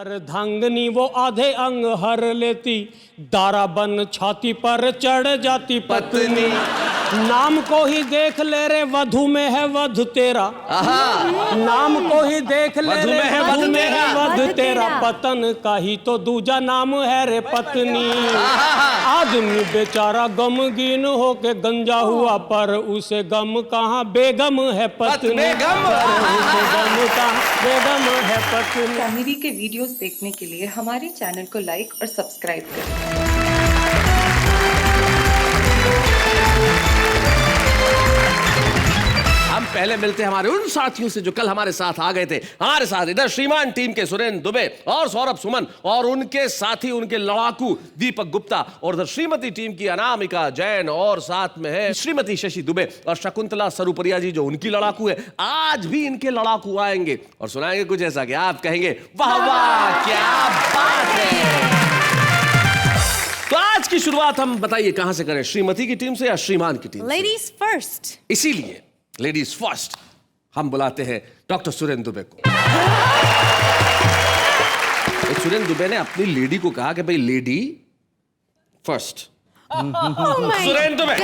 अर्धांगनी वो आधे अंग हर लेती, दारा बन छाती पर चढ़ जाती पत्नी। नाम को ही देख ले रे वधु में है वध तेरा, नाम को ही देख ले रे वधु में है वध तेरा, पतन का ही तो दूजा नाम है रे पत्नी। आदमी बेचारा गमगीन होके गंजा हुआ, पर उसे गम कहाँ बेगम है पत्नी, उसे गम कहाँ बेगम है पत्नी। कॉमेडी के वीडियोस देखने के लिए हमारे चैनल को लाइक और सब्सक्राइब करें। हम पहले मिलते हैं हमारे उन साथियों से जो कल हमारे साथ आ गए थे। हमारे साथ इधर श्रीमान टीम के सुरेंद्र दुबे और सौरभ सुमन, और उनके साथी उनके लड़ाकू दीपक गुप्ता, और उधर श्रीमती टीम की अनामिका जैन, और साथ में है श्रीमती शशि दुबे और शकुंतला सरुपरिया जी जो उनकी लड़ाकू है। आज भी इनके लड़ाकू आएंगे और सुनाएंगे कुछ ऐसा कि आप कहेंगे वाह वाह क्या बात है। तो आज की शुरुआत हम बताइए कहां से करें, श्रीमती की टीम से या श्रीमान की टीम से? Ladies first. इसीलिए लेडीज फर्स्ट हम बुलाते हैं डॉक्टर सुरेंद्र दुबे को। सुरेंद्र दुबे ने अपनी लेडी को कहा कि भाई लेडी फर्स्ट। सुरेंद्र दुबे।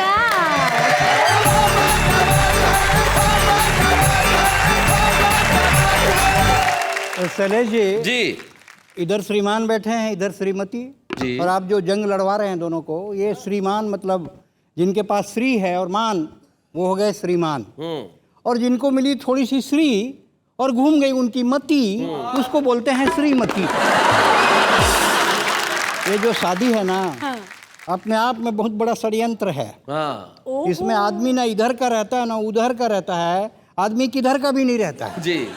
शैलेश जी इधर श्रीमान बैठे हैं, इधर श्रीमती जी। और आप जो जंग लड़वा रहे हैं दोनों को, ये श्रीमान मतलब जिनके पास श्री है और मान, वो हो गए श्रीमान। और जिनको मिली थोड़ी सी श्री और घूम गई उनकी मति, उसको बोलते हैं श्रीमती। ये जो शादी है ना, अपने आप में बहुत बड़ा षड्यंत्र है। इसमें आदमी ना इधर का रहता है ना उधर का रहता है, आदमी किधर का भी नहीं रहता है जी।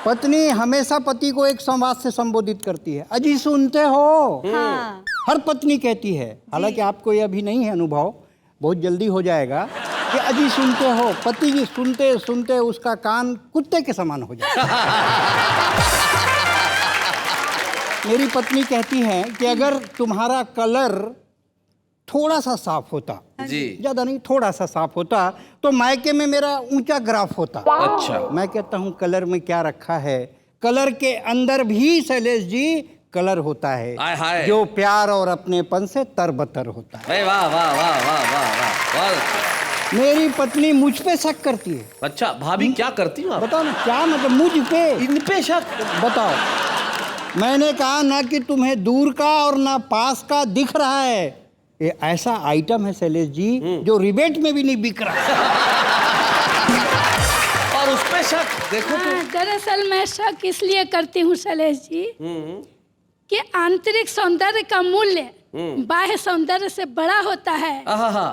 पत्नी हमेशा पति को एक संवाद से संबोधित करती है, अजी सुनते हो। हर पत्नी कहती है, हालांकि आपको ये अभी नहीं है अनुभव, बहुत जल्दी हो जाएगा, कि अजी सुनते हो। पति जी सुनते सुनते उसका कान कुत्ते के समान हो जाता है। मेरी पत्नी कहती है कि अगर तुम्हारा कलर थोड़ा सा साफ होता, जी ज्यादा नहीं थोड़ा सा साफ होता, तो मायके में मेरा ऊंचा ग्राफ होता। अच्छा। मैं कहता हूँ कलर में क्या रखा है, कलर के अंदर भी शैलेश जी कलर होता है, हाय हाय। जो प्यार और अपनेपन से तरबतर होता है। वाह वाह वाह वाह वाह वाह। मेरी पत्नी मुझ पे शक करती है। अच्छा भाभी क्या करती हो आप? बताओ ना क्या मतलब, मुझ पे इन पे शक? बताओ। मैंने कहा ना कि तुम्हें दूर का और ना पास का दिख रहा है, ये ऐसा आइटम है शैलेश जी जो रिबेट में भी नहीं बिक रहा। और उस पे शक देखो तो। दरअसल मैं शक इसलिए करती हूँ शैलेश जी कि आंतरिक सौंदर्य का मूल्य बाह्य सौंदर्य से बड़ा होता है,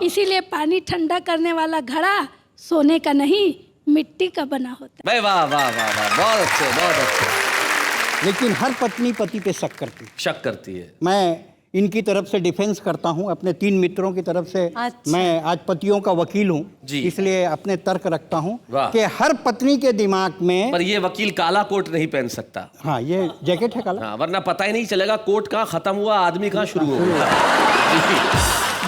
इसीलिए पानी ठंडा करने वाला घड़ा सोने का नहीं मिट्टी का बना होता है। वाह वाह वाह वाह, बहुत अच्छे बहुत अच्छे। लेकिन हर पत्नी पति पे शक करती है। शक करती है। मैं इनकी तरफ से डिफेंस करता हूं, अपने 3 मित्रों की तरफ से। अच्छा। मैं आज पतियों का वकील हूं, इसलिए अपने तर्क रखता हूं कि हर पत्नी के दिमाग में। पर ये वकील काला कोट नहीं पहन सकता। हाँ, ये जैकेट है काला। हाँ, वरना पता ही नहीं चलेगा कोट कहाँ खत्म हुआ, आदमी कहाँ शुरू हुआ।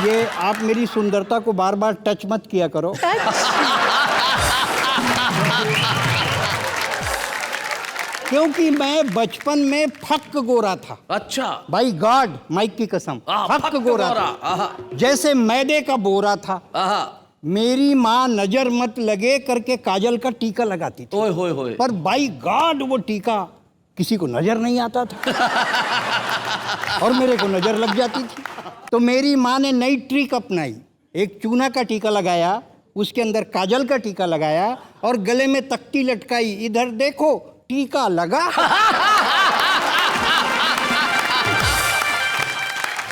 ये आप मेरी सुंदरता को बार बार टच मत किया करो। क्योंकि मैं बचपन में फक गोरा था। अच्छा भाई गॉड, माइक की कसम, फक गोरा था, जैसे मैदे का बोरा था। मेरी माँ नजर मत लगे करके काजल का टीका लगाती थी। ओए होए होए। पर बाई गॉड वो टीका किसी को नजर नहीं आता था और मेरे को नजर लग जाती थी। तो मेरी माँ ने नई ट्रिक अपनाई, एक चूना का टीका लगाया, उसके अंदर काजल का टीका लगाया और गले में तख्ती लटकाई, इधर देखो टीका लगा।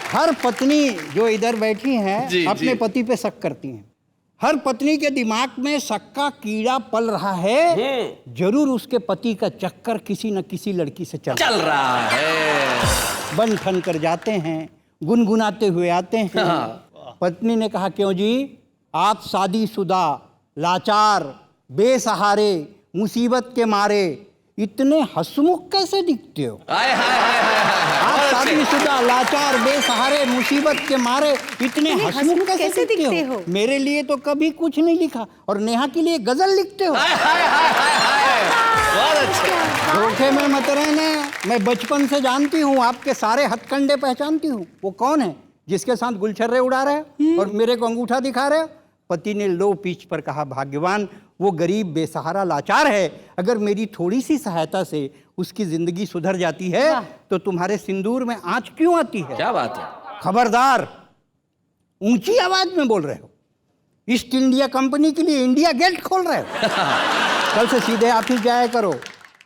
हर पत्नी जो इधर बैठी हैं अपने पति पे शक करती हैं। हर पत्नी के दिमाग में शक का कीड़ा पल रहा है, जरूर उसके पति का चक्कर किसी न किसी लड़की से चल रहा है। बन ठन कर जाते हैं, गुनगुनाते हुए आते हैं। पत्नी ने कहा, क्यों जी आप शादीशुदा, लाचार, बेसहारे, मुसीबत के मारे इतने हंसमुख कैसे दिखते हो? आप शादीशुदा, लाचार, बेसहारे, मुसीबत के मारे इतने हंसमुख कैसे दिखते हो? मेरे लिए तो कभी कुछ नहीं लिखा और नेहा के लिए गजल लिखते हो। धोखे में मत रहना। मैं बचपन से जानती हूँ, आपके सारे हथकंडे पहचानती हूँ। वो कौन है जिसके साथ गुलछर्रे उड़ा रहे हो और मेरे को अंगूठा दिखा रहे हो? पति ने लो पीच पर कहा, भाग्यवान वो गरीब बेसहारा लाचार है, अगर मेरी थोड़ी सी सहायता से उसकी जिंदगी सुधर जाती है तो तुम्हारे सिंदूर में आंच क्यों आती है? क्या बात है? खबरदार, ऊंची आवाज में बोल रहे हो। ईस्ट इंडिया कंपनी के लिए इंडिया गेट खोल रहे हो। कल से सीधे ऑफिस जाया करो,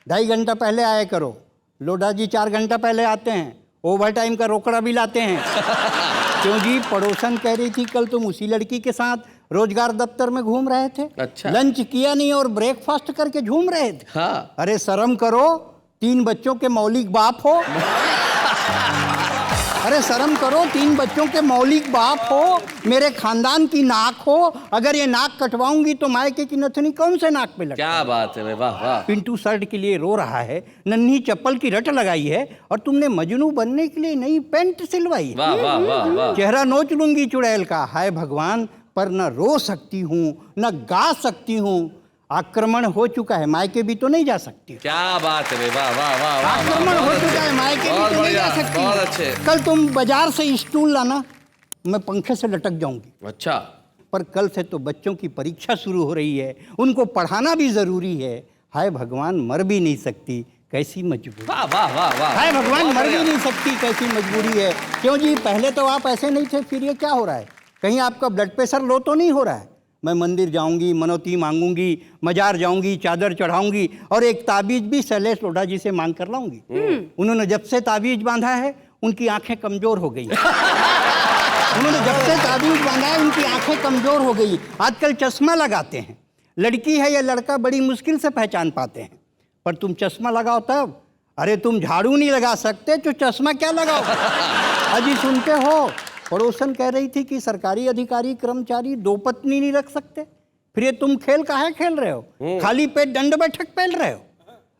2.5 घंटा पहले आया करो। लोढ़ा जी 4 घंटा पहले आते हैं, ओवर टाइम का रोकड़ा भी लाते हैं। क्यों जी? पड़ोसन कह रही थी कल तुम उसी लड़की के साथ रोजगार दफ्तर में घूम रहे थे। अच्छा। लंच किया नहीं और ब्रेकफास्ट करके झूम रहे थे। हाँ। अरे शर्म करो, 3 बच्चों के मौलिक बाप हो। अरे शर्म करो, 3 बच्चों के मौलिक बाप हो, मेरे खानदान की नाक हो। अगर ये नाक कटवाऊंगी तो मायके की नथनी कौन से नाक पे लगे? क्या बात है भाई, वाह वाह। पिंटू शर्ट के लिए रो रहा है, नन्ही चप्पल की रट लगाई है और तुमने मजनू बनने के लिए नई पैंट सिलवाई है। वाह वाह वाह वाह। चेहरा नोच लूंगी चुड़ैल का। हाय भगवान, पर न रो सकती हूँ न गा सकती हूँ। आक्रमण हो चुका है, मायके भी तो नहीं जा सकती। क्या बात है भाई, वाह वाह वाह वाह। आक्रमण हो चुका है, मायके भी तो नहीं जा सकती। बहुत अच्छे। कल तुम बाजार से स्टूल लाना, मैं पंखे से लटक जाऊंगी। अच्छा। पर कल से तो बच्चों की परीक्षा शुरू हो रही है, उनको पढ़ाना भी जरूरी है। हाय भगवान, मर भी नहीं सकती, कैसी मजबूरी। वाह वाह वाह वाह। हाय भगवान, मर भी नहीं सकती, कैसी मजबूरी है। क्यों जी? पहले तो आप ऐसे नहीं थे, फिर ये क्या हो रहा है? कहीं आपका ब्लड प्रेशर लो तो नहीं हो रहा है? मैं मंदिर जाऊंगी, मनौती मांगूंगी, मजार जाऊंगी, चादर चढ़ाऊंगी और एक ताबीज भी शैलेश लोढ़ा जी से मांग कर लाऊंगी। उन्होंने जब से ताबीज बांधा है उनकी आंखें कमजोर हो गई। उन्होंने जब से ताबीज बांधा है उनकी आंखें कमजोर हो गई। आजकल चश्मा लगाते हैं, लड़की है या लड़का बड़ी मुश्किल से पहचान पाते हैं। पर तुम चश्मा लगाओ तब। अरे तुम झाड़ू नहीं लगा सकते तो चश्मा क्या लगाओ? अजी सुनते हो, पड़ोसन कह रही थी कि सरकारी अधिकारी कर्मचारी 2 पत्नी नहीं रख सकते। फिर ये तुम खेल काहे खेल रहे हो? खाली पेट दंड बैठक पहन रहे हो?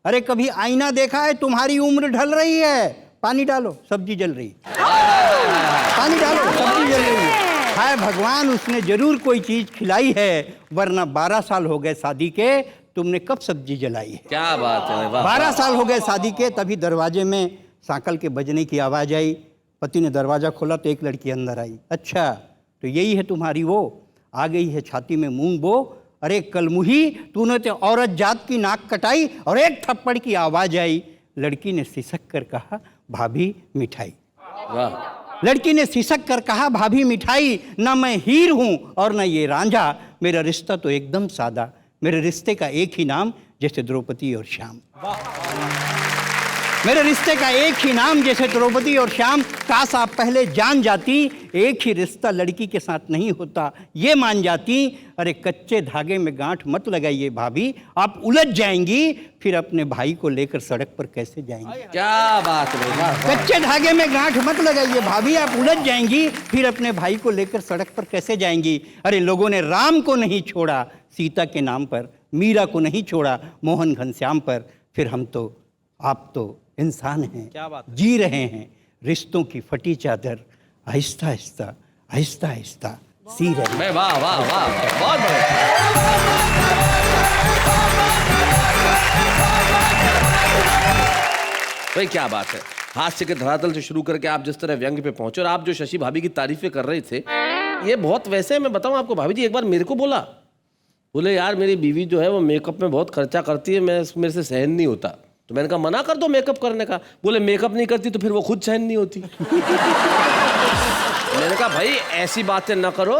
अरे कभी आईना देखा है? तुम्हारी उम्र ढल रही है। पानी डालो, सब्जी जल रही। पानी डालो, सब्जी जल रही है। हाय भगवान, उसने जरूर कोई चीज खिलाई है, वरना 12 साल हो गए शादी के, तुमने कब सब्जी जलाई है? क्या बात है, वाह। 12 साल हो गए शादी के, तभी दरवाजे में सांकल के बजने की आवाज आई। पति ने दरवाजा खोला तो एक लड़की अंदर आई। अच्छा, तो यही है तुम्हारी वो? आ गई है छाती में मूंग बो। अरे कलमुही, तूने तो औरत जात की नाक कटाई। और एक थप्पड़ की आवाज आई। लड़की ने सिसक कर कहा, भाभी मिठाई। वाह। लड़की ने सिसक कर कहा, भाभी मिठाई। ना मैं हीर हूं और ना ये रांझा, मेरा रिश्ता तो एकदम सादा। मेरे रिश्ते का एक ही नाम, जैसे द्रौपदी और श्याम। मेरे रिश्ते का एक ही नाम, जैसे द्रौपदी और श्याम। काश आप पहले जान जाती, एक ही रिश्ता लड़की के साथ नहीं होता, ये मान जाती। अरे कच्चे धागे में गांठ मत लगाइए भाभी, आप उलझ जाएंगी, फिर अपने भाई को लेकर सड़क पर कैसे जाएंगी? क्या बात है भाई। कच्चे धागे में गांठ मत लगाइए भाभी, आप उलझ जाएंगी, फिर अपने भाई को लेकर सड़क पर कैसे जाएंगी? अरे लोगों ने राम को नहीं छोड़ा सीता के नाम पर, मीरा को नहीं छोड़ा मोहन घनश्याम पर, फिर हम तो, आप तो इंसान हैं। क्या बात? जी रहे हैं रिश्तों की फटी चादर, आहिस्ता आहिस्ता आहिस्ता आहिस्ता सी रहे हैं। वाह वाह वाह, बहुत बढ़िया। भाई क्या बात है। हास्य के धरातल से शुरू करके आप जिस तरह व्यंग पे पहुंचे, और आप जो शशि भाभी की तारीफें कर रहे थे, ये बहुत वैसे। मैं बताऊं आपको, भाभी जी एक बार मेरे को बोले यार मेरी बीवी जो है वो मेकअप में बहुत खर्चा करती है, मेरे से सहन नहीं होता। तो मैंने कहा मना कर दो मेकअप करने का। बोले मेकअप नहीं करती तो फिर वो खुद सहन नहीं होती। मैंने कहा भाई ऐसी बातें ना करो,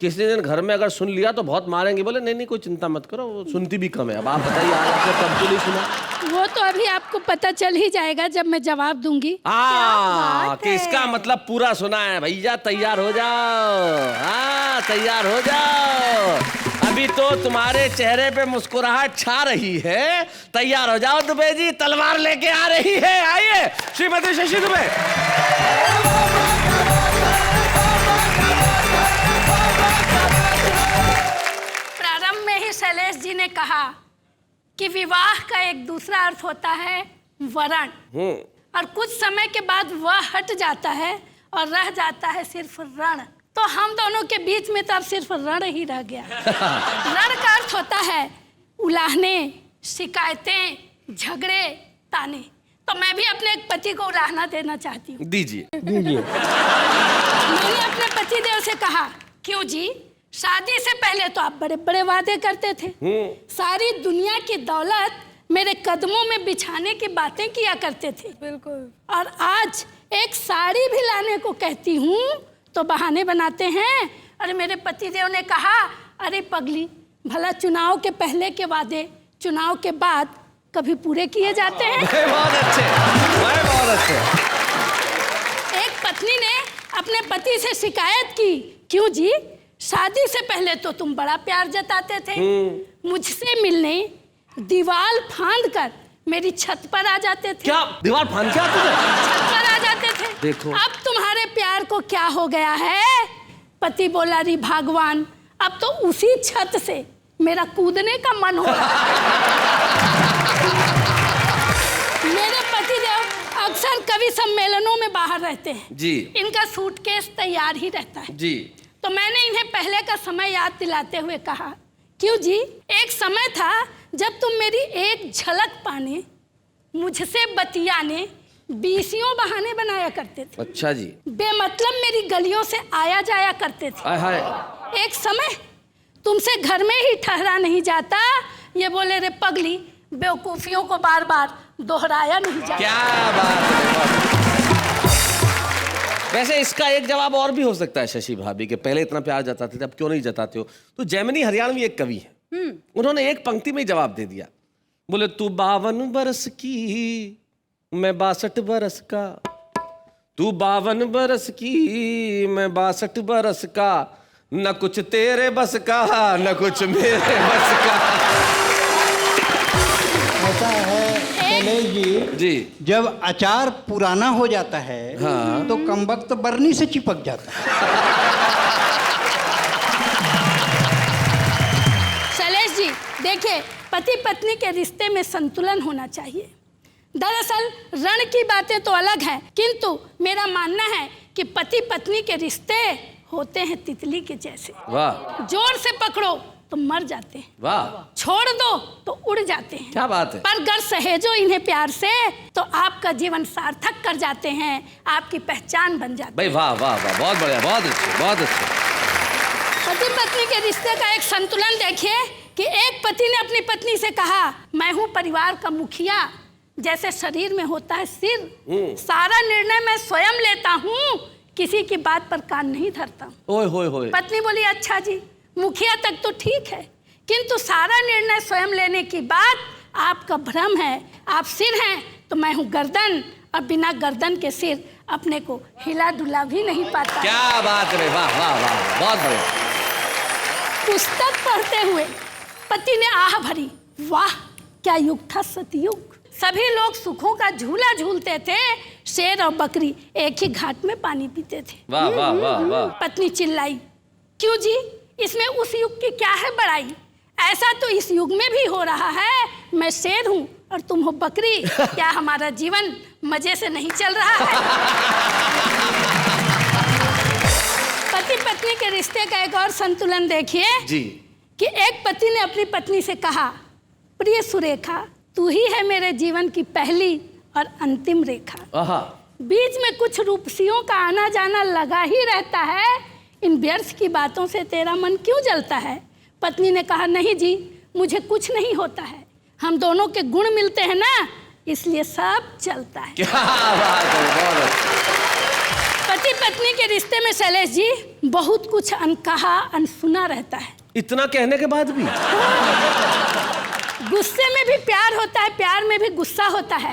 किसी दिन घर में अगर सुन लिया तो बहुत मारेंगे। बोले नहीं नहीं कोई चिंता मत करो, वो सुनती भी कम है। अब आप बताइए, आज आपने कब तो नहीं सुना? वो तो अभी आपको पता चल ही जाएगा जब मैं जवाब दूंगी। कि इसका मतलब पूरा सुना है। भैया तैयार हो जाओ, हाँ तैयार हो जाओ। अभी तो तुम्हारे चेहरे पे मुस्कुराहट छा रही है। तैयार हो जाओ दुबे जी, तलवार लेके आ रही है। आइए श्रीमती शशि दुबे। प्रारंभ में ही शैलेश जी ने कहा कि विवाह का एक दूसरा अर्थ होता है वरण, और कुछ समय के बाद वह हट जाता है और रह जाता है सिर्फ रण। तो हम दोनों के बीच में तो अब सिर्फ रण ही रह गया। रण का अर्थ होता है उलाहने, शिकायतें, झगड़े, ताने। तो मैं भी अपने एक पति को उलाहना देना चाहती हूँ। दीजिए। दीजिए। मैंने अपने पति देव से कहा, क्यों जी, शादी से पहले तो आप बड़े बड़े वादे करते थे, सारी दुनिया की दौलत मेरे कदमों में बिछाने की बातें किया करते थे। बिल्कुल। और आज एक साड़ी भी लाने को कहती हूँ तो बहाने बनाते हैं। अरे मेरे पतिदेव ने कहा, अरे पगली, भला चुनाव के पहले के वादे चुनाव के बाद कभी पूरे किए जाते हैं? बहुत अच्छे, बहुत अच्छे। एक पत्नी ने अपने पति से शिकायत की, क्यों जी, शादी से पहले तो तुम बड़ा प्यार जताते थे, मुझसे मिलने दीवार फांद कर मेरी छत पर आ जाते थे। क्या दीवार फांद के आते थे? छत पर आ जाते थे। देखो। अब तुम्हारे प्यार को क्या हो गया है? पति बोला, री भगवान, अब तो उसी छत से मेरा कूदने का मन हो रहा है। मेरे पतिदेव अक्सर कवि सम्मेलनों में बाहर रहते हैं जी। इनका सूटकेस तैयार ही रहता है जी। तो मैंने इन्हें पहले का समय याद दिलाते हुए कहा, क्यों जी, एक समय था जब तुम मेरी एक झलक पाने, मुझसे बतियाने, बीसियों बहाने बनाया करते थे। अच्छा जी। बेमतलब मेरी गलियों से आया जाया करते थे। हाय हाय। एक समय तुमसे घर में ही ठहरा नहीं जाता, ये बोले, रे पगली, बेवकूफियों को बार बार दोहराया नहीं जाता। क्या बात है। वैसे इसका एक जवाब और भी हो सकता है शशि भाभी के, पहले इतना प्यार जताते थे, अब क्यों नहीं जताते हो? तो जैमिनी हरियाणवी एक कवि है, उन्होंने एक पंक्ति में ही जवाब दे दिया। बोले, तू 52 बरस की, मैं 62 बरस का, तू 52 बरस की, मैं 62 बरस का, न कुछ तेरे बस का, न कुछ मेरे बस का। ऐसा है शैलेश जी। जब अचार पुराना हो जाता है तो कमबख्त बरनी से चिपक जाता है। शैलेश जी, देखिए, पति पत्नी के रिश्ते में संतुलन होना चाहिए। दरअसल रण की बातें तो अलग हैं, किंतु मेरा मानना है कि पति पत्नी के रिश्ते होते हैं तितली के जैसे। वाह। जोर से पकड़ो तो मर जाते हैं, वाह। छोड़ दो तो उड़ जाते हैं। क्या बात है। पर अगर सहेजो इन्हें प्यार से तो आपका जीवन सार्थक कर जाते हैं, आपकी पहचान बन जाती है। भाई वाह वाह वाह, बहुत बढ़िया, बहुत अच्छे, बहुत अच्छे। पति पत्नी के रिश्ते का एक संतुलन देखिए कि एक पति ने अपनी पत्नी से कहा, मैं हूँ परिवार का मुखिया, जैसे शरीर में होता है सिर, सारा निर्णय मैं स्वयं लेता हूँ, किसी की बात पर कान नहीं धरता। ओए होए होए। पत्नी बोली, अच्छा जी, मुखिया तक तो ठीक है, किंतु सारा निर्णय स्वयं लेने की बात आपका भ्रम है। आप सिर हैं तो मैं हूँ गर्दन, और बिना गर्दन के सिर अपने को हिला डुला भी नहीं पाता। क्या बात है, वाह वाह वाह, बहुत बढ़िया। पुस्तक पढ़ते हुए पति ने आह भरी, वाह क्या युग था सतयुग। सभी लोग सुखों का झूला झूलते थे, शेर और बकरी एक ही घाट में पानी पीते थे। वाह वाह वाह वाह। पत्नी चिल्लाई, क्यों जी, इसमें उस युग की क्या है बड़ाई? ऐसा तो इस युग में भी हो रहा है, मैं शेर हूँ और तुम हो बकरी, क्या हमारा जीवन मजे से नहीं चल रहा है? पति पत्नी के रिश्ते का एक और संतुलन देखिए जी। कि एक पति ने अपनी पत्नी से कहा, प्रिय सुरेखा, तू ही है मेरे जीवन की पहली और अंतिम रेखा। आहा। बीच में कुछ रूपसियों का आना जाना लगा ही रहता है, इन व्यर्थ की बातों से तेरा मन क्यों जलता है? पत्नी ने कहा, नहीं जी, मुझे कुछ नहीं होता है, हम दोनों के गुण मिलते हैं ना, इसलिए सब चलता है। क्या बात है, बहुत अच्छा। पति पत्नी के रिश्ते में शैलेश जी बहुत कुछ अनकहा अनसुना रहता है। इतना कहने के बाद भी? गुस्से में भी प्यार होता है, प्यार में भी गुस्सा होता है।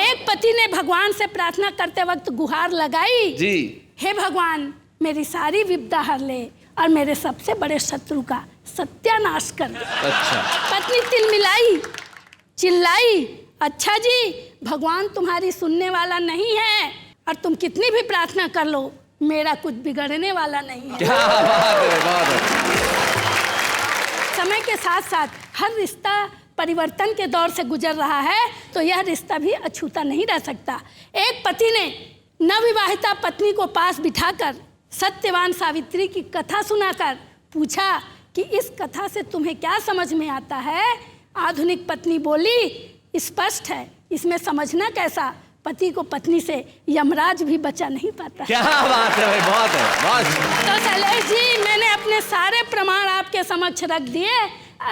एक पति ने भगवान से प्रार्थना करते वक्त गुहार लगाई जी। हे भगवान, मेरी सारी विपदा हर ले और मेरे सबसे बड़े शत्रु का सत्यानाश कर दे। अच्छा। पत्नी तिलमिलाई, चिल्लाई, अच्छा जी, भगवान तुम्हारी सुनने वाला नहीं है और तुम कितनी भी प्रार्थना कर लो, मेरा कुछ बिगड़ने वाला नहीं है। क्या बात है, बहुत अच्छा। समय के साथ साथ हर रिश्ता परिवर्तन के दौर से गुजर रहा है, तो यह रिश्ता भी अछूता नहीं रह सकता। एक पति ने नवविवाहिता पत्नी को पास बिठाकर सत्यवान सावित्री की कथा सुनाकर पूछा कि इस कथा से तुम्हें क्या समझ में आता है? आधुनिक पत्नी बोली, स्पष्ट है, इसमें समझना कैसा, पति को पत्नी से यमराज भी बचा नहीं पाता। क्या बात है भाई, बहुत है, बहुत। तो शैलेश जी, मैंने अपने सारे प्रमाण आपके समक्ष रख दिए।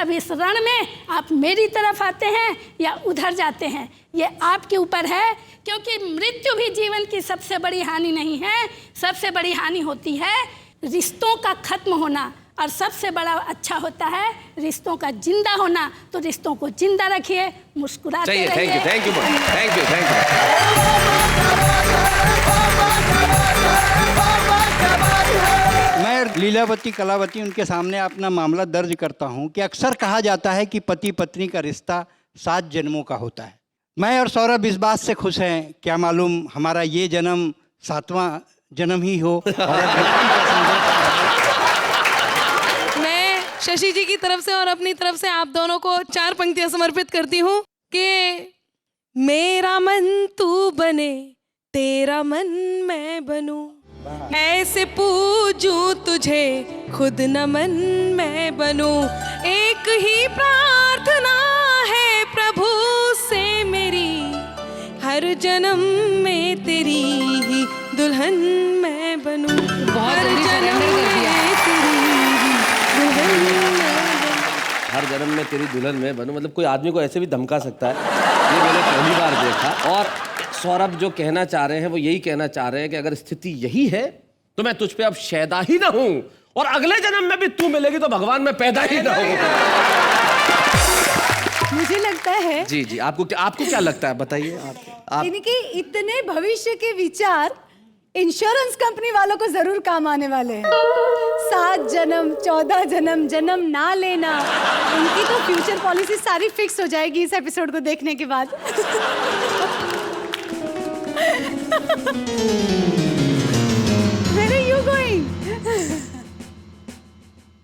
अब इस रण में आप मेरी तरफ आते हैं या उधर जाते हैं, ये आपके ऊपर है, क्योंकि मृत्यु भी जीवन की सबसे बड़ी हानि नहीं है। सबसे बड़ी हानि होती है रिश्तों का खत्म होना, और सबसे बड़ा अच्छा होता है रिश्तों का जिंदा होना। तो रिश्तों को जिंदा रखिए, मुस्कुराते रहिए। Thank you, thank you, thank you, thank you. मैं लीलावती कलावती उनके सामने अपना मामला दर्ज करता हूं कि अक्सर कहा जाता है कि पति पत्नी का रिश्ता 7 जन्मों का होता है। मैं और सौरभ इस बात से खुश हैं, क्या मालूम हमारा ये जन्म 7वां जन्म ही हो। मैं शशि जी की तरफ से और अपनी तरफ से आप दोनों को 4 पंक्तियां समर्पित करती हूँ कि मेरा मन तू बने, तेरा मन मैं बनूं, ऐसे पूजूं तुझे, खुद नमन मैं बनूं। एक ही प्रार्थना है प्रभु से मेरी, हर जन्म में तेरी ही दुल्हन मैं बनूं। हर जन्म में तेरी ही दुल्हन मैं बनूं। हर जन्म में तेरी दुल्हन में बनूं, मतलब कोई आदमी को ऐसे भी धमका सकता है, ये मैंने पहली बार देखा। और सौरभ जो कहना चाह रहे हैं वो यही कहना चाह रहे हैं कि अगर स्थिति यही है तो मैं तुझ पे अब शैदा ही ना हूं, और अगले जन्म में भी तू मिलेगी तो भगवान में पैदा ही ना हूं। मुझे लगता है जी जी, आपको क्या लगता है, बताइए आप। इनके इतने भविष्य के विचार इंश्योरेंस कंपनी वालों को जरूर काम आने वाले हैं। 7 जन्म, 14 जन्म, जन्म ना लेना, उनकी तो फ्यूचर पॉलिसी सारी फिक्स हो जाएगी इस एपिसोड को देखने के बाद। Where are you going?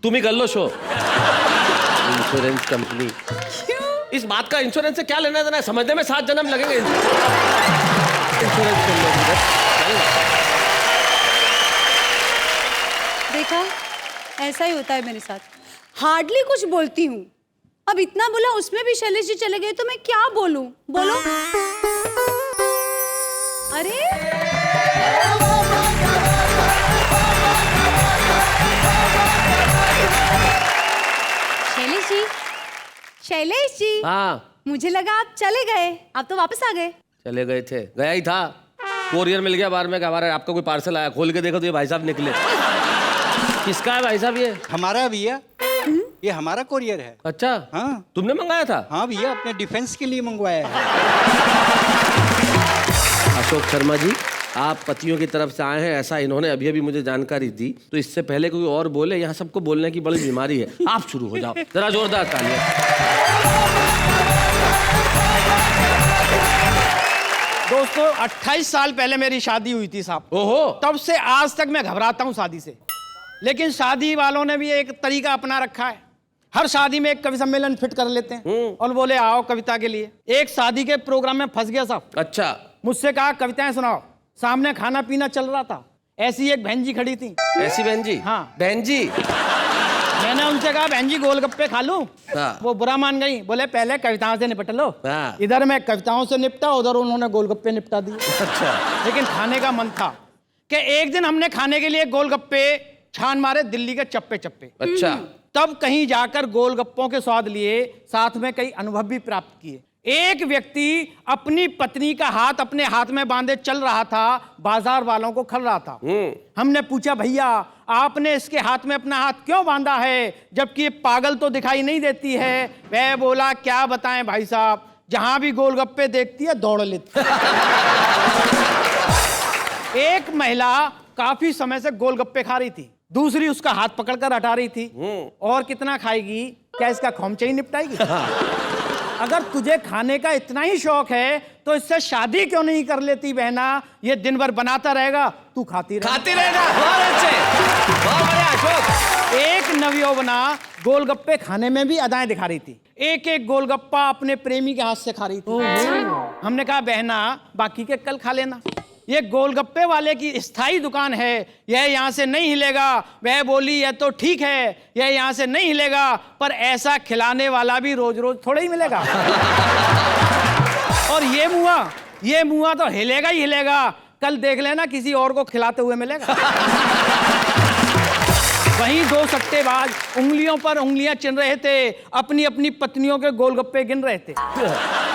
तुम ही कर लो शो। इंश्योरेंस कंपनी, इस बात का इंश्योरेंस से क्या लेना देना है, समझने में 7 जन्म लगेंगे। इंश्योरेंस कर लो। देखा, ऐसा ही होता है मेरे साथ। हार्डली कुछ बोलती हूँ, अब इतना बोला उसमें भी शैलेश जी चले गए तो मैं क्या बोलूं? बोलो। अरे शैलेश जी, शैलेश जी, हाँ, मुझे लगा आप चले गए, आप तो वापस आ गए। चले गए थे, गया ही था, कोरियर मिल गया बाहर में, हमारा आपका कोई पार्सल आया, खोल के देखो तो ये भाई साहब निकले। किसका है भाई साहब ये? हमारा भैया, ये हमारा कोरियर है। अच्छा, हाँ, तुमने मंगाया था? हाँ भैया, अपने डिफेंस के लिए मंगवाया है। अशोक शर्मा जी, आप पतियों की तरफ से आए हैं, ऐसा इन्होंने अभी अभी मुझे जानकारी दी, तो इससे पहले कोई और बोले, यहाँ सबको बोलने की बड़ी बीमारी है। आप शुरू हो जाओ, जरा जोरदार तालियां। दोस्तों 28 साल पहले मेरी शादी हुई थी साहब। ओहो, तब से आज तक मैं घबराता हूँ शादी से, लेकिन शादी वालों ने भी एक तरीका अपना रखा है। हर शादी में एक कवि सम्मेलन फिट कर लेते हैं और बोले आओ कविता के लिए। एक शादी के प्रोग्राम में फंस गया साहब। अच्छा, मुझसे कहा कविताएं सुनाओ। सामने खाना पीना चल रहा था, ऐसी एक बहन जी खड़ी थी। ऐसी बहन जी? हाँ। बहन जी, मैंने उनसे कहा बहन जी गोलगप्पे खा लूं? हाँ। वो बुरा मान गई, बोले पहले कविताओं से निपट लो। हाँ। इधर मैं कविताओं से निपटा, उधर उन्होंने गोलगप्पे निपटा दिए। अच्छा, लेकिन खाने का मन था कि एक दिन हमने खाने के लिए गोलगप्पे छान मारे दिल्ली के चप्पे चप्पे। अच्छा, तब कहीं जाकर गोलगप्पों के स्वाद लिए, साथ में कई अनुभव भी प्राप्त किए। एक व्यक्ति अपनी पत्नी का हाथ अपने हाथ में बांधे चल रहा था, बाजार वालों को खल रहा था। हमने पूछा भैया आपने इसके हाथ में अपना हाथ क्यों बांधा है, जबकि ये पागल तो दिखाई नहीं देती है? वह बोला क्या बताएं भाई साहब, जहां भी गोलगप्पे देखती है दौड़ लेती है। एक महिला काफी समय से गोलगप्पे खा रही थी, दूसरी उसका हाथ पकड़कर हटा रही थी। और कितना खाएगी, क्या इसका खोमचा ही निपटाएगी? अगर तुझे खाने का इतना ही शौक है तो इससे शादी क्यों नहीं कर लेती बहना? ये दिन भर बनाता रहेगा, तू खाती रहेगा। बहुत अच्छे, बहुत बढ़िया अशोक। एक नवयौवना गोलगप्पे खाने में भी अदाएं दिखा रही थी, एक एक गोलगप्पा अपने प्रेमी के हाथ से खा रही थी। हमने कहा बहना बाकी के कल खा लेना, ये गोलगप्पे वाले की स्थायी दुकान है, यह यहाँ से नहीं हिलेगा। वह बोली यह तो ठीक है, यह यहाँ से नहीं हिलेगा, पर ऐसा खिलाने वाला भी रोज रोज थोड़ा ही मिलेगा। और ये मुआ तो हिलेगा ही हिलेगा। कल देख लेना किसी और को खिलाते हुए मिलेगा। वहीं दो सट्टेबाज उंगलियों पर उंगलियां चिन रहे थे, अपनी अपनी पत्नियों के गोलगप्पे गिन रहे थे।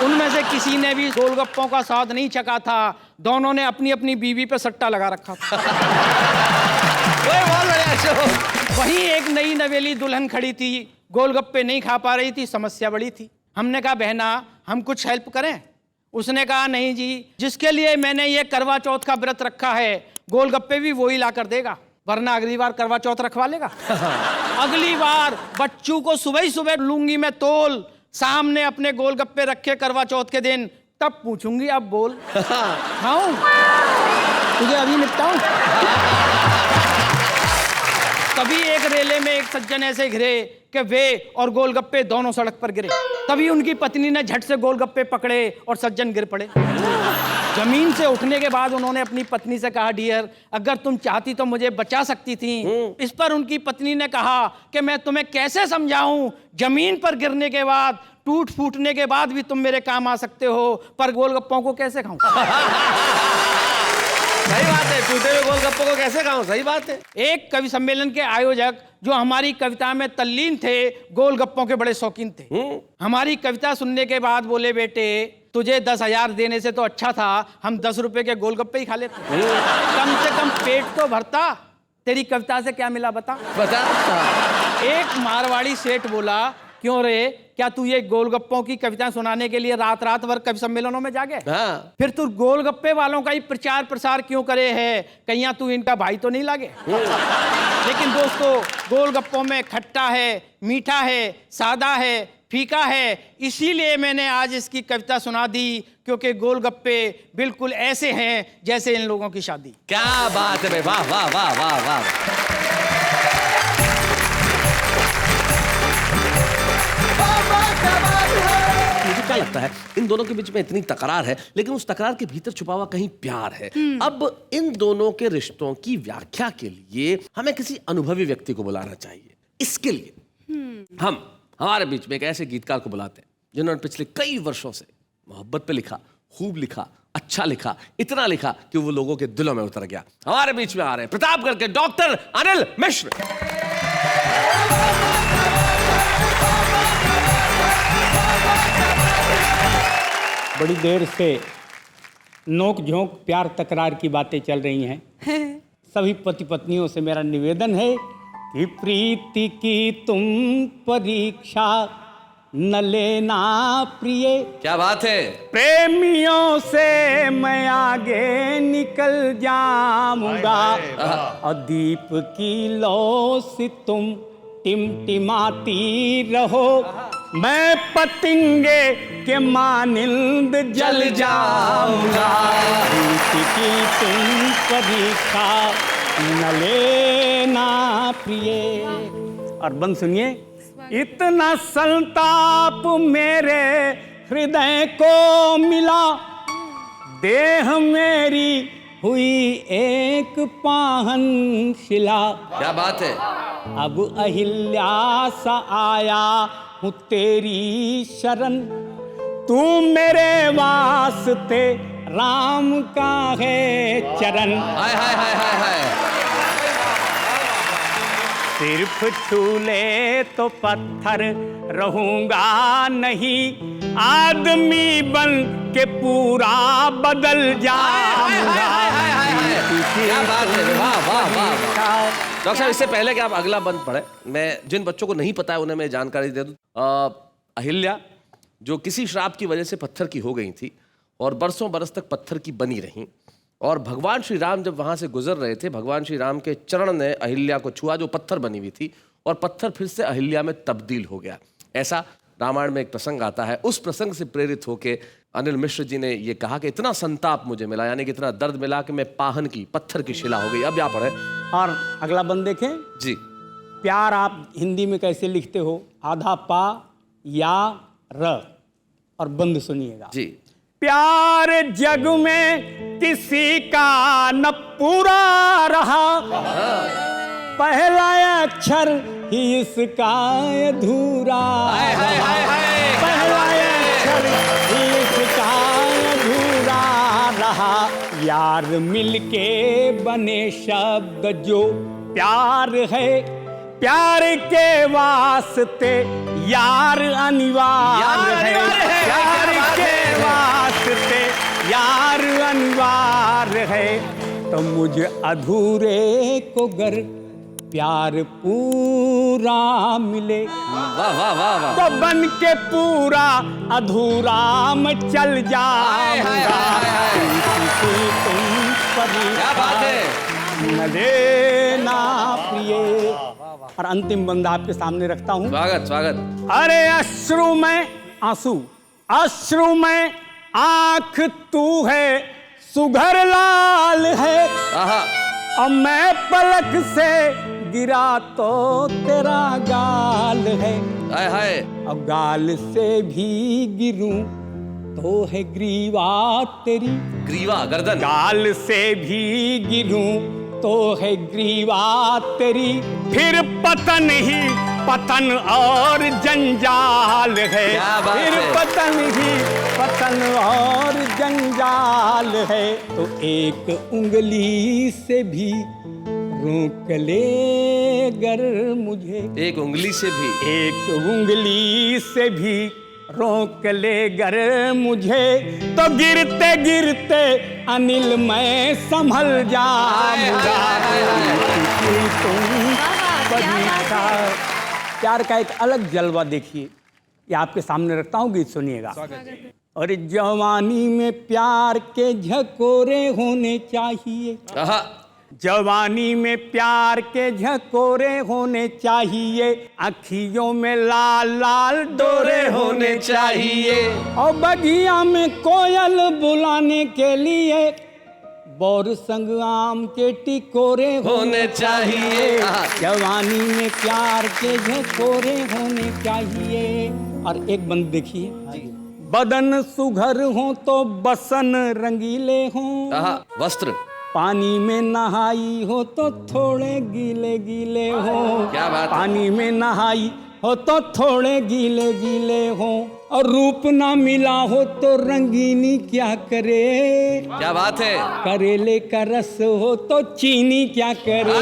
उनमें से किसी ने भी गोलगप्पों का स्वाद नहीं चखा था। दोनों ने अपनी अपनी बीवी पे सट्टा लगा रखा था। वहीं एक नई नवेली दुल्हन खड़ी थी, गोलगप्पे नहीं खा पा रही थी, समस्या बड़ी थी। हमने कहा बहना हम कुछ हेल्प करें? उसने कहा नहीं जी, जिसके लिए मैंने ये करवा चौथ का व्रत रखा है गोलगप्पे भी वही ला कर देगा, वरना अगली बार करवा चौथ रखवा लेगा। अगली बार बच्चू को सुबह ही सुबह लूंगी मैं तोल, सामने अपने गोलगप्पे रखे करवा चौथ के दिन, तब पूछूंगी अब बोल खाऊं तुझे अभी निपटाऊं? तभी एक रेले में एक सज्जन ऐसे घिरे कि वे और गोलगप्पे दोनों सड़क पर गिरे। तभी उनकी पत्नी ने झट से गोलगप्पे पकड़े और सज्जन गिर पड़े। जमीन से उठने के बाद उन्होंने अपनी पत्नी से कहा, डियर अगर तुम चाहती तो मुझे बचा सकती थी। इस पर उनकी पत्नी ने कहा कि मैं तुम्हें कैसे समझाऊं, जमीन पर गिरने के बाद टूट फूटने के बाद भी तुम मेरे काम आ सकते हो, पर गोलगप्पों को कैसे खाऊं? सही बात है, टूटे हुए गोलगप्पों को कैसे खाऊं? सही बात है। एक कवि सम्मेलन के आयोजक जो हमारी कविता में तल्लीन थे, गोलगप्पों के बड़े शौकीन थे। हमारी कविता सुनने के बाद बोले, बेटे तुझे 10,000 देने से तो अच्छा था हम 10 रुपए के गोलगप्पे ही खा लेते। कम से कम पेट तो भरता। तेरी कविता से क्या मिला बता? एक मारवाड़ी सेठ बोला, क्यों रे, क्या तू ये गोलगप्पों की कविता सुनाने के लिए रात रात भर कवि सम्मेलनों में जागे? हाँ। फिर तू गोलगप्पे वालों का ही प्रचार प्रसार क्यों करे है? कहीं तू इनका भाई तो नहीं लागे? लेकिन दोस्तों, गोलगप्पों में खट्टा है, मीठा है, सादा है, फीका है, इसीलिए मैंने आज इसकी कविता सुना दी, क्योंकि गोलगप्पे बिल्कुल ऐसे हैं जैसे इन लोगों की शादी। क्या बात है भाई, वाह वाह वाह वाह वाह। मुझे क्या लगता है इन दोनों के बीच में इतनी तकरार है, लेकिन उस तकरार के भीतर छुपा हुआ कहीं प्यार है। अब इन दोनों के रिश्तों की व्याख्या के लिए हमें किसी अनुभवी व्यक्ति को बुलाना चाहिए। इसके लिए हम हमारे बीच में एक ऐसे गीतकार को बुलाते हैं जिन्होंने पिछले कई वर्षों से मोहब्बत पे लिखा, खूब लिखा, अच्छा लिखा, इतना लिखा कि वो लोगों के दिलों में उतर गया। हमारे बीच में आ रहे हैं प्रतापगढ़ के डॉक्टर अनिल मिश्र। बड़ी देर से नोक झोंक प्यार तकरार की बातें चल रही हैं। सभी पति पत्नियों से मेरा निवेदन है कि प्रीति की तुम परीक्षा न लेना प्रिय। क्या बात है। प्रेमियों से मैं आगे निकल जाऊंगा और दीप की लौ से तुम टिमटिमाती रहो, मैं पतंगे के मानिंद जल जाऊंगा। प्रीति की तुम परीक्षा न लेना प्रिय। और बंद सुनिए, इतना संताप मेरे हृदय को मिला, देह मेरी हुई एक पाहन शिला। क्या बात है। अब अहिल्या सा आया हूँ तेरी शरण, तू मेरे वास्ते राम का है चरण। हाय हाय हाय हाय हाय। सिर्फ छू ले तो पत्थर रहूंगा नहीं, आदमी बन के पूरा बदल जाऊंगा। क्या बात है, वाह वाह वाह। डॉक्टर साहब, इससे पहले कि आप अगला बंद पढ़े, मैं जिन बच्चों को नहीं पता है उन्हें मैं जानकारी दे दूं। अहिल्या जो किसी श्राप की वजह से पत्थर की हो गई थी और बरसों बरस तक पत्थर की बनी रहीं, और भगवान श्री राम जब वहाँ से गुजर रहे थे, भगवान श्री राम के चरण ने अहिल्या को छुआ जो पत्थर बनी हुई थी, और पत्थर फिर से अहिल्या में तब्दील हो गया। ऐसा रामायण में एक प्रसंग आता है। उस प्रसंग से प्रेरित होकर अनिल मिश्र जी ने ये कहा कि इतना संताप मुझे मिला, यानी कि इतना दर्द मिला कि मैं पाहन की, पत्थर की शिला हो गई। अब यहाँ पढ़े और अगला बंद देखें जी। प्यार आप हिंदी में कैसे लिखते हो? आधा पा या र। और बंद सुनिएगा जी। प्यार जग में किसी का न पूरा रहा, पहला अक्षर ही इसका अधूरा। पहला अक्षर ही इसका यार मिलके बने शब्द जो प्यार है, प्यार के वास्ते यार अनिवार्य है, प्यार के वास्ते यार अनिवार्य है। तो मुझे अधूरे को गर प्यार पूरा मिले, वाह वाह वाह वाह। तो बन के पूरा अधूरा मैं चल जाऊंगा। तुम कभी क्या बात है। न लेना प्रिय। और अंतिम बंदा आपके सामने रखता हूं। स्वागत स्वागत। अरे अश्रु में आंसू, अश्रु में आंख तू है, सुघर लाल है। आहा। अब मैं पलक से गिरा तो तेरा गाल है, हाय हाय। अब गाल से भी गिरूं तो है ग्रीवा तेरी, ग्रीवा गर्दन। गाल से भी गिरूं तो है ग्रीवा तेरी, फिर पतन ही पतन और जंजाल है, क्या बात फिर है। पतन ही पतन और जंजाल है। तो एक उंगली से भी रोक ले गर मुझे, एक उंगली से भी, एक उंगली से भी रोक ले गर मुझे, तो गिरते गिरते अनिल मैं संभल जाऊंगा। तुम कभी था। प्यार का एक अलग जलवा देखिए, ये आपके सामने रखता हूँ, गीत सुनिएगा। और जवानी में प्यार के झकोरे होने चाहिए, आहा। जवानी में प्यार के झकोरे होने चाहिए, अखियों में लाल लाल डोरे होने चाहिए, और बगिया में कोयल बुलाने के लिए बोर संग आम के टिकोरे होने चाहिए। जवानी में प्यार के झकोरे होने चाहिए। और एक बंद देखिए, बदन सुघर हो तो बसन रंगीले हों, आहा। वस्त्र। पानी में नहाई हो तो थोड़े गीले गीले हो, क्या बात है। पानी में नहाई हो तो थोड़े गीले गीले हो, और रूप ना मिला हो तो रंगीनी क्या करे, क्या बात है। करेले का रस हो तो चीनी क्या करे,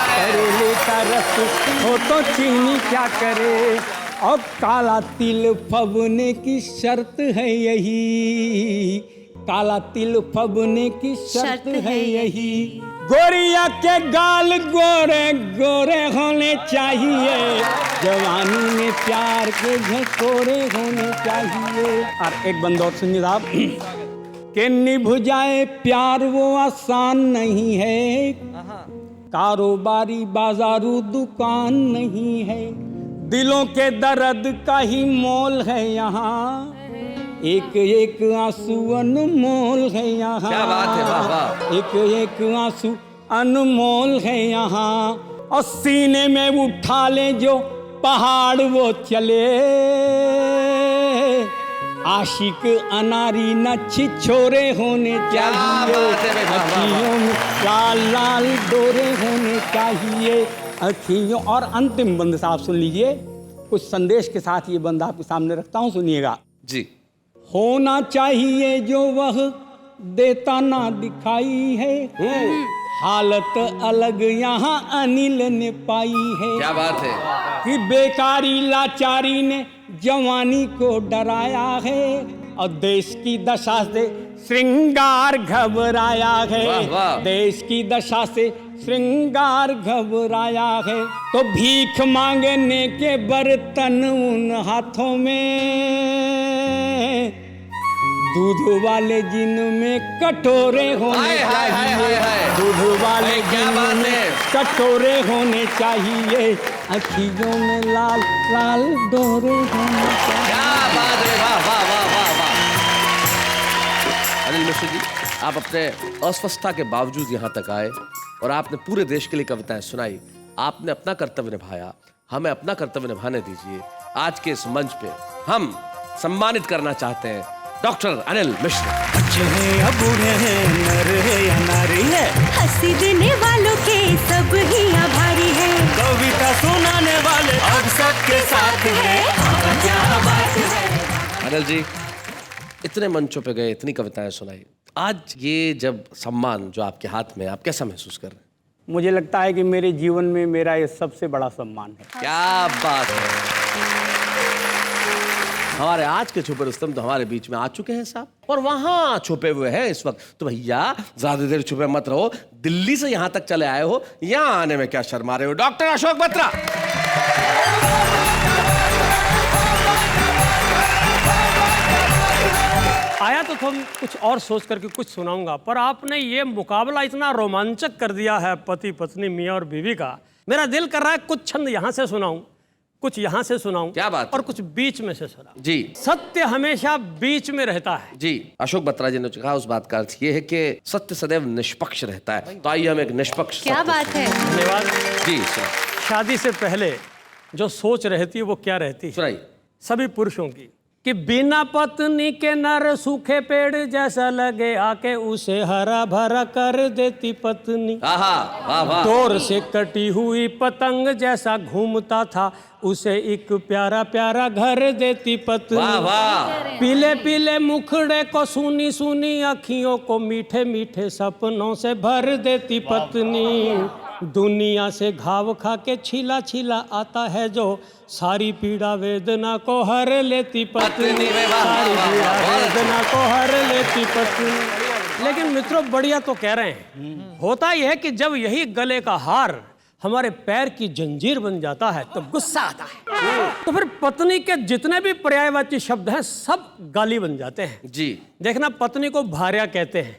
करेले का रस हो तो चीनी क्या करे। और काला तिल फबने की शर्त है यही, काला तिल फबने की शर्त है यही, गोरिया के गाल गोरे गोरे होने चाहिए, जवानी में प्यार के झकोरे होने चाहिए। और एक बंद और सुनिए साहब, कि निभ जाए प्यार वो आसान नहीं है, कारोबारी बाजारू दुकान नहीं है, दिलों के दर्द का ही मोल है यहाँ, एक एक आंसू अनमोल है यहाँ। क्या बात है, वाह वाह। एक एक आंसू अनमोल है यहाँ, और सीने में उठा ले जो पहाड़ वो चले, आशिक अनारी न छिछोरे होने चाहिए, अखियों में लाल लाल डोरे होने चाहिए, अखियों। और अंतिम बंद साहब सुन लीजिए, कुछ संदेश के साथ ये बंद आपके सामने रखता हूँ, सुनिएगा जी। होना चाहिए जो वह देता ना दिखाई है, हालत अलग यहाँ अनिल ने पाई है। क्या बात है। कि बेकारी लाचारी ने जवानी को डराया है, और देश की दशा से श्रृंगार घबराया है, वाह, वाह। देश की दशा से श्रृंगार घबराया है। तो भीख मांगने के बर्तन उन हाथों में, दूध वाले जिनमें कटोरे होने हाय, हाय, हाय, हाय, चाहिए, हाय। दूध वाले क्या बात जिनमें है। कटोरे होने चाहिए, अखियों में लाल लाल डोरे होने चाहिए। क्या बात है, वाह वाह वाह वाह वाह। अनिल मिश्र जी, आप अपने अस्वस्थता के बावजूद यहाँ तक आए और आपने पूरे देश के लिए कविताएं सुनाई, आपने अपना कर्तव्य निभाया, हमें अपना कर्तव्य निभाने दीजिए। आज के इस मंच पे हम सम्मानित करना चाहते हैं डॉक्टर अनिल मिश्र। अच्छे हैं या बूढ़े हैं, नर है या नारी है, हंसी देने वालों के सब ही आभारी है, कविता सुनाने वाले अब सबके साथ हैं। क्या बात है। अनिल जी, इतने मंचों पे गए, इतनी कविताएं सुनाई, आज ये जब सम्मान जो आपके हाथ में है, आप कैसा महसूस कर रहे हैं? मुझे लगता है कि मेरे जीवन में मेरा ये सबसे बड़ा सम्मान है। क्या बात है। हमारे आज के छुपे रुस्तम तो हमारे बीच में आ चुके हैं साहब, और वहां छुपे हुए हैं इस वक्त। तो भैया ज्यादा देर छुपे मत रहो, दिल्ली से यहां तक चले आए हो, यहां आने में क्या शर्मा रहे हो? डॉक्टर अशोक बत्रा। आया तो तुम कुछ और सोच करके कुछ सुनाऊंगा, पर आपने ये मुकाबला इतना रोमांचक कर दिया है पति पत्नी मियाँ और बीवी का, मेरा दिल कर रहा है कुछ छंद यहाँ से सुनाऊं, कुछ यहाँ से सुनाऊं, क्या बात है? और कुछ बीच में से सुनाऊं। जी। सत्य हमेशा बीच में रहता है। जी, अशोक बत्रा जी ने कहा, उस बात का अर्थ ये है कि सत्य सदैव निष्पक्ष रहता है। तो आइए हम एक निष्पक्ष क्या सत्य बात सुनें। है। धन्यवाद। जी सुनाइए। शादी से पहले जो सोच रहती है वो क्या रहती है सुनाइए। सभी पुरुषों की, कि बिना पत्नी के नर सूखे पेड़ जैसा लगे, आके उसे हरा भरा कर देती पत्नी। आहा, वाह वाह। डोर से कटी हुई पतंग जैसा घूमता था, उसे एक प्यारा प्यारा घर देती पत्नी। वाह वाह। पीले पीले मुखड़े को, सुनी सुनी अखियों को, मीठे मीठे सपनों से भर देती पत्नी। दुनिया से घाव खा के छिला छिला आता है जो, सारी पीड़ा वेदना को हर लेती पत्नी। सारी पीड़ा वेदना को हर लेती पत्नी। लेकिन मित्रों बढ़िया तो कह रहे हैं, होता यह है कि जब यही गले का हार हमारे पैर की जंजीर बन जाता है तो गुस्सा आता है, तो फिर पत्नी के जितने भी पर्यायवाची शब्द हैं सब गाली बन जाते हैं। जी। देखना, पत्नी को भार्या कहते हैं,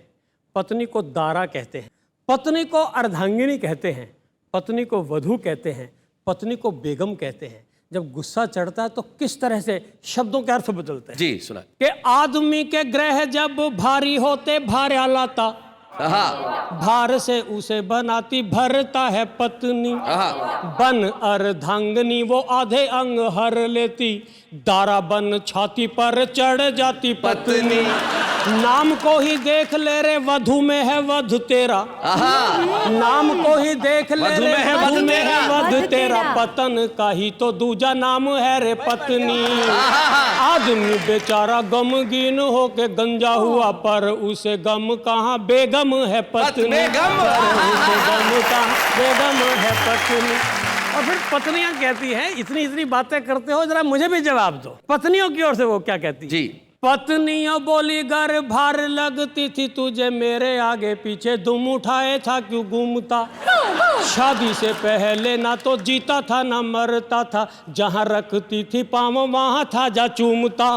पत्नी को दारा कहते हैं, पत्नी को अर्धांगिनी कहते हैं, पत्नी को वधू कहते हैं, पत्नी को बेगम कहते हैं। जब गुस्सा चढ़ता है तो किस तरह से शब्दों के अर्थ बदलते हैं। जी सुना। कि आदमी के ग्रह जब भारी होते भार्या लाता, भार से उसे बनाती भरता है पत्नी। बन अर्धांगनी वो आधे अंग हर लेती, दारा बन छाती पर चढ़ जाती पत्नी। नाम को ही देख ले रे वधू में है वध तेरा, नाम को ही देख ले रे वधू में है वध तेरा, पतन का ही तो दूजा नाम है रे पत्नी। आदमी बेचारा गमगीन हो के गंजा हुआ, पर उसे गम कहाँ बेगम है पत्नी। बेगम है पत्नी। और फिर पत्नियां कहती हैं, इतनी इतनी बातें करते हो, जरा मुझे भी जवाब दो। पत्नियों की ओर से वो क्या कहती है? जी। पत्नियों बोली, घर भार लगती थी तुझे, मेरे आगे पीछे दुम उठाए था क्यों घूमता। शादी से पहले ना तो जीता था ना मरता था, जहाँ रखती थी पाँव वहाँ था जा चूमता।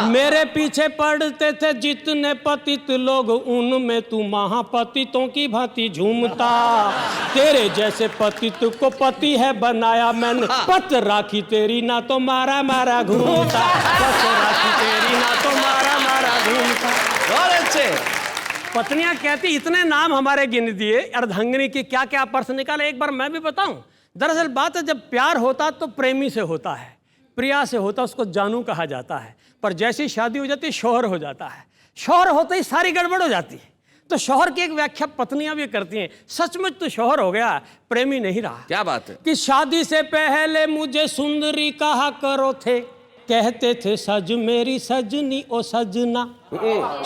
मेरे पीछे पड़ते थे जितने पतित लोग, उनमें तू महापतितों की भांति झूमता। तेरे जैसे पतित को पति है बनाया मैंने, पत राखी तेरी ना तो मारा मारा घूमता, पत राखी तेरी ना तो मारा मारा घूमता। बहुत अच्छे। पत्नियां कहती, इतने नाम हमारे गिन दिए, अर्धांगिनी की क्या क्या पर्स निकाले, एक बार मैं भी बताऊं। दरअसल बात है, जब प्यार होता तो प्रेमी से होता है, प्रिया से होता उसको जानू कहा जाता है, पर जैसी शादी हो जाती है शौहर हो जाता है। शौहर होते ही सारी गड़बड़ हो जाती है। तो शौहर की एक व्याख्या पत्नियां भी करती हैं, सचमुच तो शौहर हो गया, प्रेमी नहीं रहा। क्या बात है? कि शादी से पहले मुझे सुंदरी कहा करो थे, कहते थे सज मेरी सजनी ओ सजना।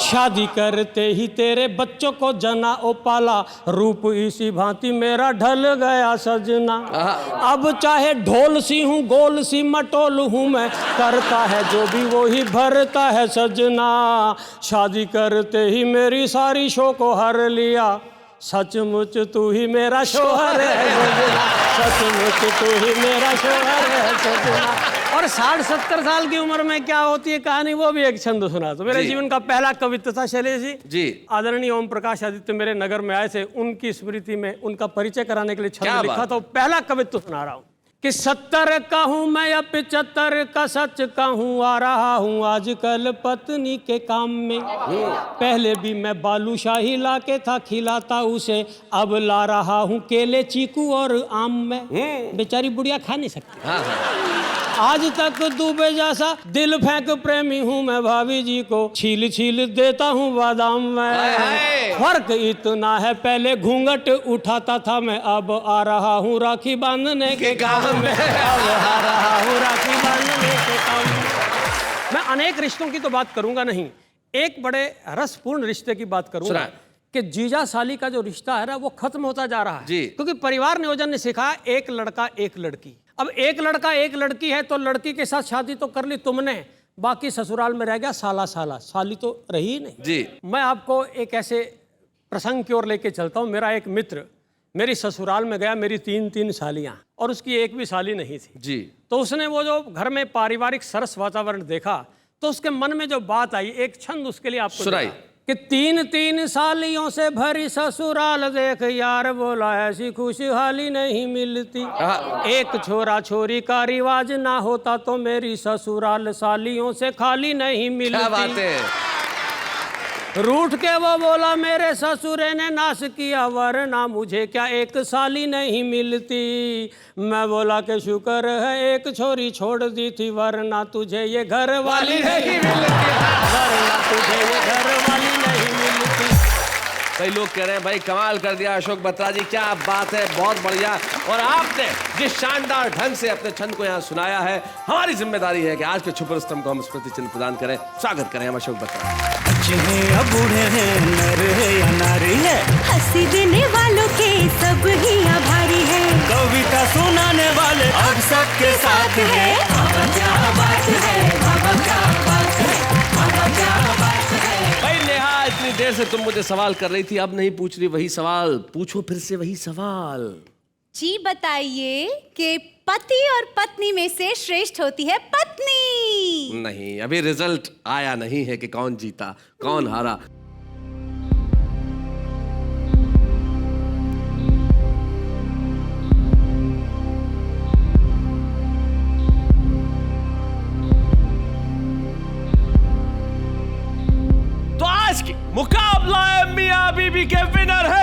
शादी करते ही तेरे बच्चों को जना ओ पाला, रूप इसी भांति मेरा ढल गया सजना। अब चाहे ढोल सी हूँ गोल सी मटोल हूँ मैं, करता है जो भी वो ही भरता है सजना। शादी करते ही मेरी सारी शो को हर लिया, सचमुच तू ही मेरा शोहर है सजना, सचमुच तू ही मेरा शोहर है सजना। और 60-70 साल की उम्र में क्या होती है कहानी, वो भी एक छंद सुना। तो मेरे जीवन का पहला कवित्व था शैलेश जी। आदरणीय ओम प्रकाश आदित्य मेरे नगर में आए थे, उनकी स्मृति में उनका परिचय कराने के लिए छंद लिखा, तो पहला कवित्व सुना रहा हूँ। कि 70 का हूँ मैं या 75 का सच का हूँ, आ रहा हूँ आजकल पत्नी के काम में। पहले भी मैं बालूशाही ला के था खिलाता उसे, अब ला रहा हूँ केले चीकू और आम में। बेचारी बुढ़िया खा नहीं सकती। आज तक डूबे जैसा दिल फेंक प्रेमी हूँ मैं, भाभी जी को छील छील देता हूँ बादाम में। फर्क इतना है, पहले घूंघट उठाता था मैं, अब आ रहा हूँ राखी बांधने के काम में। अब आ रहा हूँ राखी बांधने के काम में। मैं अनेक रिश्तों की तो बात करूंगा नहीं, एक बड़े रसपूर्ण रिश्ते की बात करूंगा सुनाएं। कि जीजा साली का जो रिश्ता है ना वो खत्म होता जा रहा है जी। क्योंकि परिवार नियोजन ने सिखाया एक लड़का एक लड़की। अब एक लड़का एक लड़की है तो लड़की के साथ शादी तो कर ली तुमने, बाकी ससुराल में रह गया साला साला, साली तो रही ही नहीं जी। मैं आपको एक ऐसे प्रसंग की ओर लेके चलता हूँ। मेरा एक मित्र मेरी ससुराल में गया, मेरी 3 सालियाँ और उसकी एक भी साली नहीं थी जी। तो उसने वो जो घर में पारिवारिक सरस वातावरण देखा तो उसके मन में जो बात आई, एक छंद उसके लिए आपको सुनाइए। देगा कि 3 सालियों से भरी ससुराल देख यार बोला ऐसी खुशहाली नहीं मिलती। एक छोरा छोरी का रिवाज ना होता तो मेरी ससुराल सालियों से खाली नहीं क्या बात मिलती। है। रूठ के वो बोला मेरे ससुरे ने नाश किया वरना मुझे क्या एक साली नहीं मिलती। मैं बोला कि शुक्र है एक छोरी छोड़ दी थी वरना तुझे ये घर वाली नहीं मिलती, वरना तुझे ये घर वाली नहीं मिलती। कई लोग कह रहे हैं भाई कमाल कर दिया अशोक बत्रा जी, क्या बात है, बहुत बढ़िया। और आपने जिस शानदार ढंग से अपने छंद को यहाँ सुनाया है, हमारी जिम्मेदारी है कि आज के छुपर स्तंभ को हम स्मृति चिन्ह प्रदान करें। स्वागत करें हम अशोक बत्रा। बच्चे हैं या बूढ़े हैं, नर है या नारी है, हंसी देने वालों के सब ही आभारी है। कविता सुनाने वाले अब सबके साथ है। बाबा क्या बात है, बाबा क्या बात है, बाबा क्या बात है। भाई नेहा, इतनी देर से तुम मुझे सवाल कर रही थी, अब नहीं पूछ रही वही सवाल, पूछो फिर से वही सवाल। जी बताइए कि पति और पत्नी में से श्रेष्ठ होती है पत्नी। नहीं, अभी रिजल्ट आया नहीं है कि कौन जीता कौन हारा। तो आज की मुकाबला है मियां बीबी के विनर है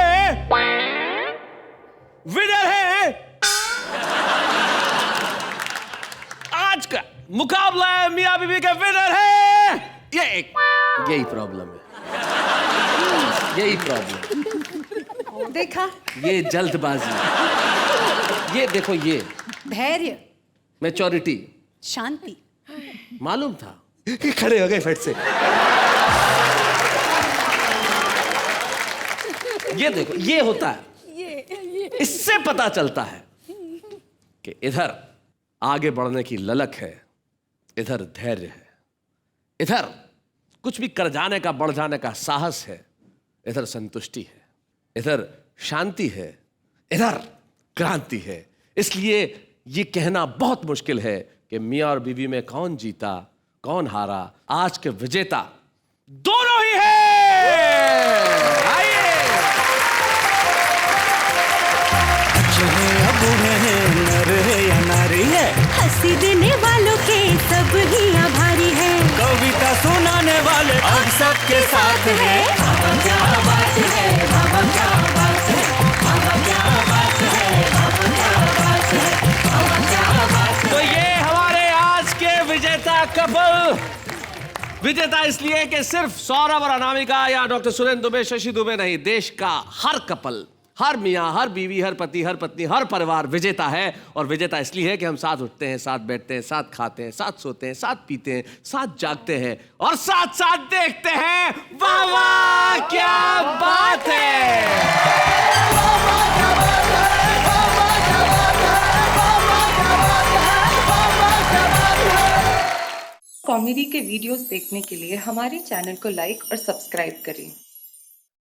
आज का मुकाबला है मियां बीबी के विनर है यही प्रॉब्लम है, यही प्रॉब्लम। देखा, ये जल्दबाजी, ये देखो, ये धैर्य, मैच्योरिटी, शांति। मालूम था। खड़े हो गए फट से। ये देखो, ये होता है, इससे पता चलता है कि इधर आगे बढ़ने की ललक है, इधर धैर्य है, इधर कुछ भी कर जाने का, बढ़ जाने का साहस है, इधर संतुष्टि है, इधर शांति है, इधर क्रांति है। इसलिए ये कहना बहुत मुश्किल है कि मियां और बीवी में कौन जीता कौन हारा। आज के विजेता दोनों ही हैं। आइए। बूढ़े हैं, नर है या नारी है, हंसी देने वालों के सब ही आभारी है। कविता सुनाने वाले अब सबके साथ है। बाबा क्या बात है, बाबा क्या बात है, बाबा क्या बात है, बाबा क्या बात है, बाबा क्या बात है। तो ये हमारे आज के विजेता कपल, विजेता इसलिए कि सिर्फ सौरभ और अनामिका या डॉक्टर सुरेंद्र दुबे, शशि दुबे नहीं, देश का हर कपल, हर मियाँ, हर बीवी, हर पति, हर पत्नी, हर परिवार विजेता है। और विजेता इसलिए है कि हम साथ उठते हैं, साथ बैठते हैं, साथ खाते हैं, साथ सोते हैं, साथ पीते हैं, साथ जागते हैं और साथ साथ देखते हैं। वाह वाह क्या बात है। कॉमेडी के वीडियोस देखने के लिए हमारे चैनल को लाइक और सब्सक्राइब करें।